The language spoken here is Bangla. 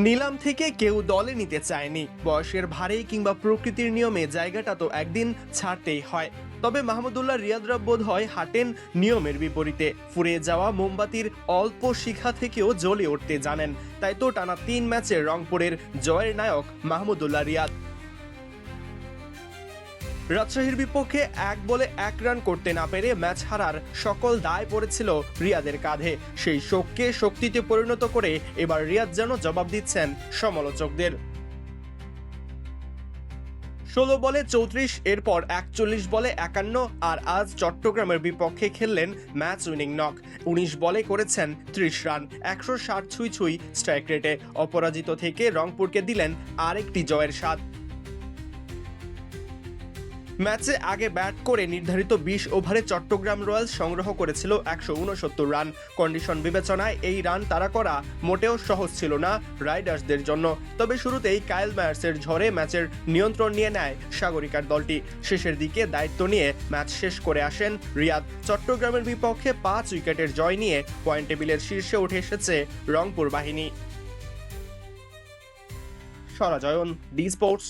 নিলাম থেকে কেউ দলে নিতে চায়নি, বয়সের ভারে কিংবা প্রকৃতির নিয়মে জায়গাটা তো একদিন ছাড়তেই হয়। তবে মাহমুদুল্লাহ রিয়াদরা বোধ হয় হাঁটেন নিয়মের বিপরীতে, ফুরিয়ে যাওয়া মোমবাতির অল্প শিখা থেকেও জ্বলে উঠতে জানেন। তাই তো টানা 3 ম্যাচে রংপুরের জয়ের নায়ক মাহমুদুল্লাহ রিয়াদ। রাজশাহীর বিপক্ষে 1 বলে 1 রান করতে না পেরে ম্যাচ হারার সকল দায় পড়েছিল রিয়াদের কাঁধে। সেই শোককে শক্তিতে পরিণত করে এবার রিয়াদ যেন জবাব দিচ্ছেন সমালোচকদের। 16 বলে 34, এরপর 41 বলে 51, আর আজ চট্টগ্রামের বিপক্ষে খেললেন ম্যাচ উইনিং নক। 19 বলে করেছেন 30 রান, 160 ছুঁই স্ট্রাইক রেটে অপরাজিত থেকে রংপুরকে দিলেন আরেকটি জয়ের স্বাদ। ম্যাচে আগে ব্যাট করে নির্ধারিত 20 ওভারে চট্টগ্রাম রয়্যালস সংগ্রহ করেছিল 169 রান। কন্ডিশন বিবেচনায় এই রান তাড়া করা মোটেও সহজ ছিল না রাইডার্সদের জন্য। তবে শুরুতেই কাইল মায়ার্সের ঝড়ে ম্যাচের নিয়ন্ত্রণ নিয়ে নেয় সাগরিকার দলটি। শেষের দিকে দায়িত্ব নিয়ে ম্যাচ শেষ করে আসেন রিয়াদ। চট্টগ্রামের বিপক্ষে 5 উইকেটের জয় নিয়ে পয়েন্ট টেবিলের শীর্ষে উঠে এসেছে রংপুর বাহিনী। সরাজয়ন, ডি স্পোর্টস।